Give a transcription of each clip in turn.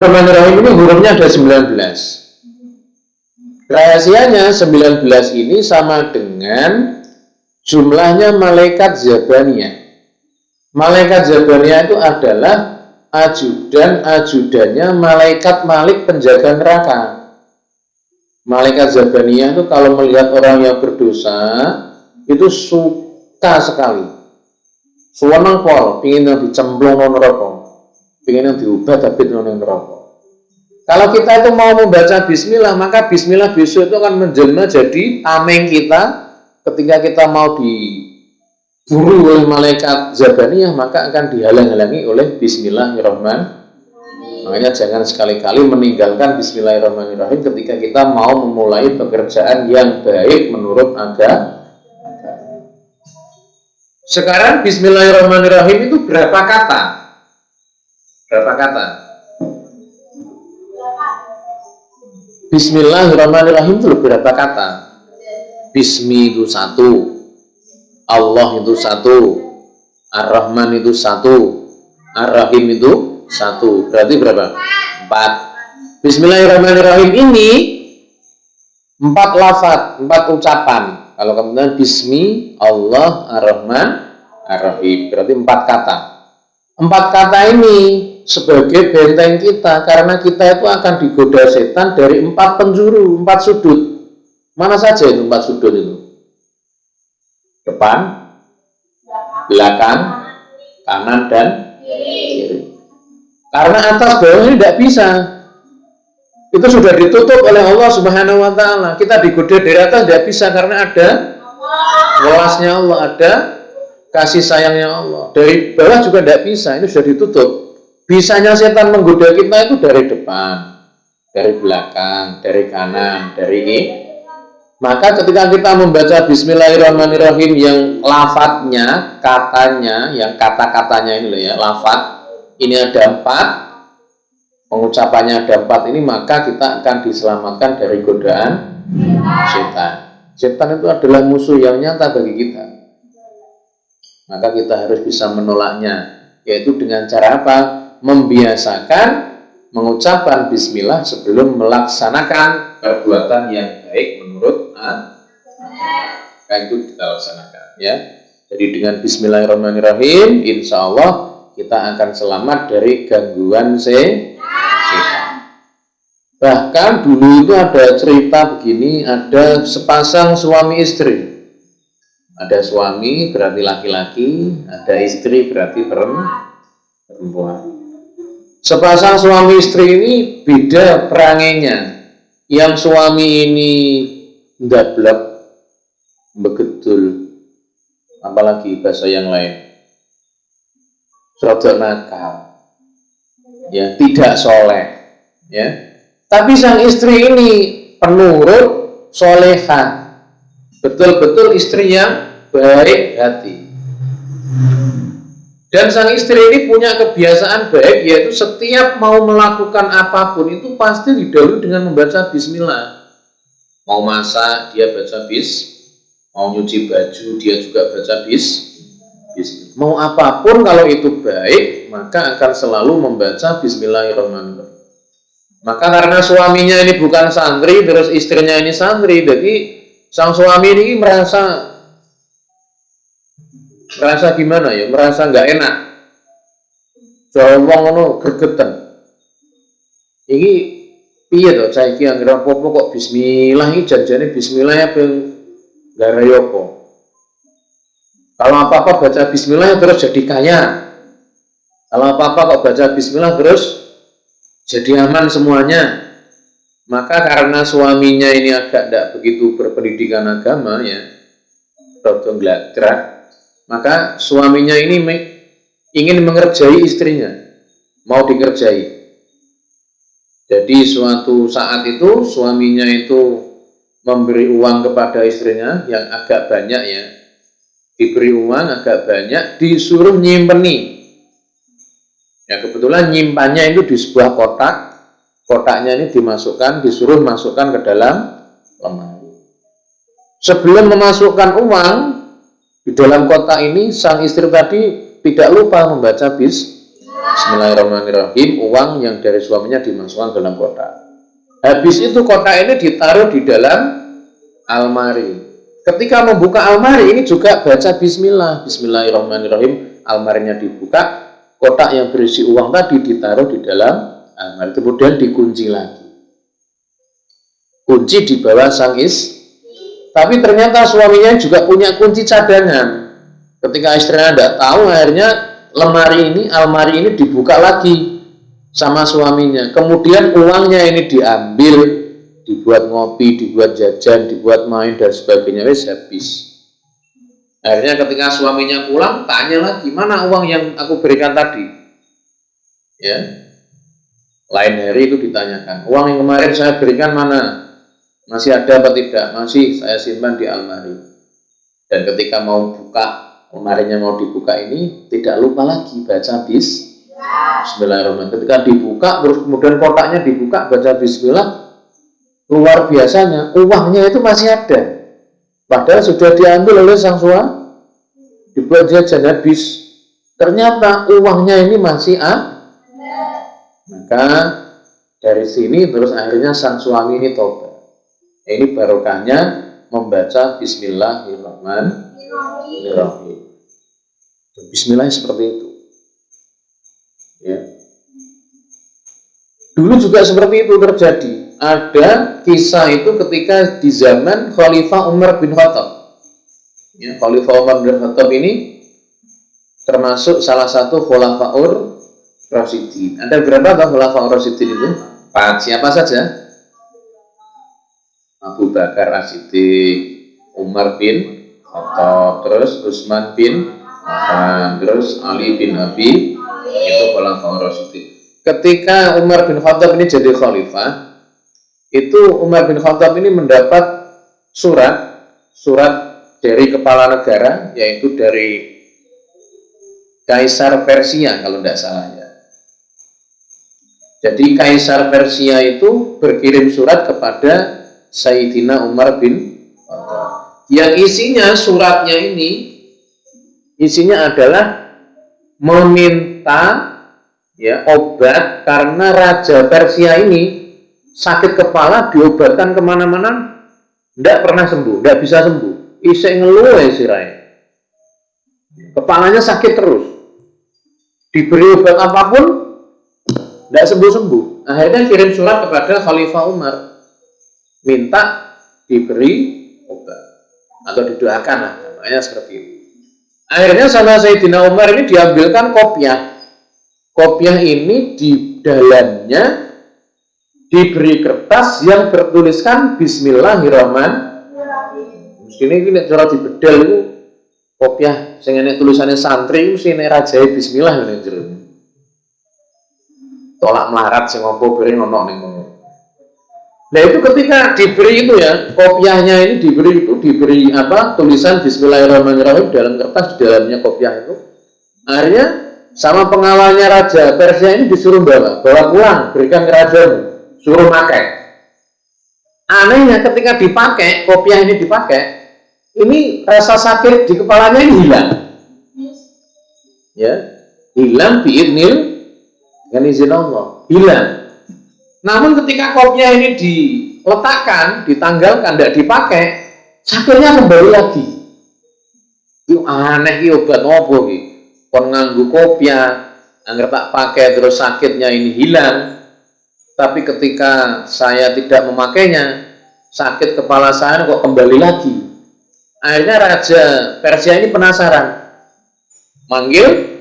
Bismillahirrahmanirrahim ini hurufnya ada 19. Rahasianya 19 ini sama dengan jumlahnya malaikat Zabaniyah. Malaikat Zabaniyah itu adalah ajudannya malaikat Malik penjaga neraka. Malaikat Zabaniyah itu kalau melihat orang yang berdosa itu suka sekali. Suweneng pol, pingin yang dicemplung nang neraka, pingin yang diubah tapi nang neraka. Kalau kita itu mau membaca bismillah, maka bismillah besok itu akan menjelma jadi tameng kita ketika kita mau diburu oleh malaikat Zabaniyah, maka akan dihalang-halangi oleh bismillahirrahmanirrahim. Makanya jangan sekali-kali meninggalkan bismillahirrahmanirrahim ketika kita mau memulai pekerjaan yang baik menurut agama. Sekarang bismillahirrahmanirrahim itu berapa kata? Berapa kata? Bismillahirrahmanirrahim itu berapa kata? Bismi itu 1, Allah itu 1, Ar-Rahman itu 1, Ar-Rahim itu 1. Berarti berapa? 4. Bismillahirrahmanirrahim ini 4 lafaz, 4 ucapan. Kalau kemudian Bismi, Allah, Ar-Rahman, Ar-Rahim, berarti 4 kata. 4 kata ini sebagai benteng kita, karena kita itu akan digoda setan dari 4 penjuru, 4 sudut. Mana saja itu 4 sudut itu? Depan, belakang, kanan, dan kiri. Karena atas bawah ini tidak bisa. Itu sudah ditutup oleh Allah Subhanahu wa Ta'ala. Kita digoda dari atas tidak bisa karena ada welasnya Allah, ada kasih sayangnya Allah. Dari bawah juga tidak bisa, ini sudah ditutup. Bisanya setan menggoda kita itu dari depan, dari belakang, dari kanan, dari ini. Maka ketika kita membaca Bismillahirrahmanirrahim yang lafadznya, katanya, yang kata-katanya ini loh ya, lafadz, ini ada 4. Pengucapannya ada 4 ini, maka kita akan diselamatkan dari godaan setan. Setan itu adalah musuh yang nyata bagi kita. Maka kita harus bisa menolaknya, yaitu dengan cara apa? Membiasakan mengucapkan bismillah sebelum melaksanakan perbuatan yang baik menurut maka itu kita laksanakan ya. Jadi dengan bismillahirrahmanirrahim, insya Allah kita akan selamat dari gangguan setan. Bahkan dulu itu ada cerita begini, ada sepasang suami istri. Ada suami berarti laki-laki, ada istri berarti perempuan. Sepasang suami istri ini beda perangainya. Yang suami ini ndablek, begedul, apalagi bahasa yang lain, rodok nakal, ya, tidak soleh, ya. Tapi sang istri ini penurut, solehah, betul-betul istri yang baik hati. Dan sang istri ini punya kebiasaan baik, yaitu setiap mau melakukan apapun itu pasti didahului dengan membaca bismillah. Mau masak, dia baca mau nyuci baju, dia juga baca bismillah. Mau apapun kalau itu baik, maka akan selalu membaca bismillahirrahmanirrahim. Maka karena suaminya ini bukan santri, terus istrinya ini santri, jadi sang suami ini merasa gimana ya, merasa nggak enak. Soal wong ngono gregetan. Iki piye to saiki anggere apa-apa kok bismillah iki janjane bismillah ya ben gara apa. Kalau apa-apa baca bismillah terus jadi kaya. Kalau apa-apa kok baca bismillah terus jadi aman semuanya. Maka karena suaminya ini agak tidak begitu berpendidikan agama ya, rada glagrak, maka suaminya ini ingin mengerjai istrinya, mau dikerjai. Jadi suatu saat itu suaminya itu memberi uang kepada istrinya yang agak banyak ya, diberi uang agak banyak, disuruh nyimpeni. Ya kebetulan nyimpannya itu di sebuah kotak, kotaknya ini disuruh masukkan ke dalam lemari. Sebelum memasukkan uang di dalam kotak ini, sang istri tadi tidak lupa membaca bismillah. Bismillahirrahmanirrahim. Uang yang dari suaminya dimasukkan dalam kotak. Habis itu kotak ini ditaruh di dalam almari. Ketika membuka almari ini juga baca bismillah. Bismillahirrahmanirrahim. Almarinya dibuka, kotak yang berisi uang tadi ditaruh di dalam almari. Kemudian dikunci lagi. Kunci di bawah sang tapi ternyata suaminya juga punya kunci cadangan. Ketika istrinya tidak tahu, akhirnya almari ini dibuka lagi sama suaminya. Kemudian uangnya ini diambil, dibuat ngopi, dibuat jajan, dibuat main dan sebagainya, wis habis. Akhirnya ketika suaminya pulang, tanya lagi, mana uang yang aku berikan tadi? Ya, lain hari itu ditanyakan, uang yang kemarin saya berikan mana? Masih ada apa tidak? Masih, saya simpan di almari. Dan ketika mau buka, lemarinya mau dibuka ini, tidak lupa lagi baca bismillahirrahmanirrahim. Ketika dibuka, terus kemudian kotaknya dibuka, baca bismillah, luar biasanya, uangnya itu masih ada. Padahal sudah diambil oleh sang suami, dibuat jajan habis. Ternyata uangnya ini masih ada. Maka dari sini terus akhirnya sang suami ini tobat. Ini barokahnya membaca Bismillahirrahmanirrahim. Bismillah seperti itu. Ya. Dulu juga seperti itu terjadi. Ada kisah itu ketika di zaman Khalifah Umar bin Khattab. Ya, Khalifah Umar bin Khattab ini termasuk salah satu Khulafaur Rasyidin. Ada berapa Khulafaur Rasyidin itu? 4. Siapa saja? Abu Bakar As-Siddiq, Umar bin Khattab, terus Utsman bin Affan, terus Ali bin Abi, itu Khulafaur Rasyidin. Ketika Umar bin Khattab ini jadi khalifah, itu Umar bin Khattab ini mendapat surat dari kepala negara, yaitu dari Kaisar Persia kalau tidak salah ya. Jadi Kaisar Persia itu berkirim surat kepada Sayyidina Umar bin Khattab. Yang isinya suratnya ini, isinya adalah meminta ya obat karena Raja Persia ini sakit kepala, diobatkan kemana-mana tidak pernah sembuh, tidak bisa sembuh. Isek ngeluh sirahnya, kepalanya sakit terus, diberi obat apapun tidak sembuh-sembuh. Akhirnya kirim surat kepada Khalifah Umar, minta diberi obat atau didoakan lah, namanya seperti itu. Akhirnya sama Sayyidina Umar ini diambilkan kopiah. Kopiah ini di dalamnya diberi kertas yang bertuliskan Bismillahirrahmanirrahim. Ini cara dibedel itu kopiah sing enek tulisannya santri mesti nek rajae bismillah ngene jero. Tolak melarat sing apa bareng ono ning ngono. Nah itu ketika diberi itu ya, kopiahnya ini diberi tulisan Bismillahirrahmanirrahim dalam kertas, di dalamnya kopiah itu. Akhirnya sama pengawalnya Raja Persia ini disuruh bawa pulang, berikan ke rajamu, suruh pakai. Anehnya ketika dipakai, kopiah ini dipakai, ini rasa sakit di kepalanya ini hilang. Ya, hilang biidnil, dengan izin Allah, hilang. Namun ketika kopiah ini diletakkan, ditanggalkan, tidak dipakai, sakitnya kembali lagi. Itu aneh, ini obat apa ini? Kon nganggu kopiah, anggar tak pakai terus sakitnya ini hilang. Tapi ketika saya tidak memakainya, sakit kepala saya kok kembali lagi. Akhirnya Raja Persia ini penasaran, manggil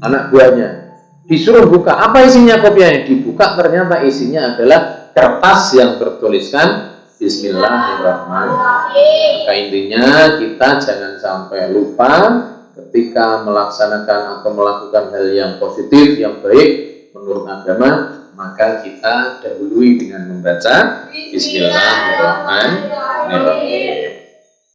anak buahnya, disuruh buka, apa isinya kopiahnya? Dibuka, ternyata isinya adalah kertas yang bertuliskan Bismillahirrahmanirrahim. Maka intinya kita jangan sampai lupa ketika melaksanakan atau melakukan hal yang positif, yang baik menurut agama, maka kita dahului dengan membaca Bismillahirrahmanirrahim.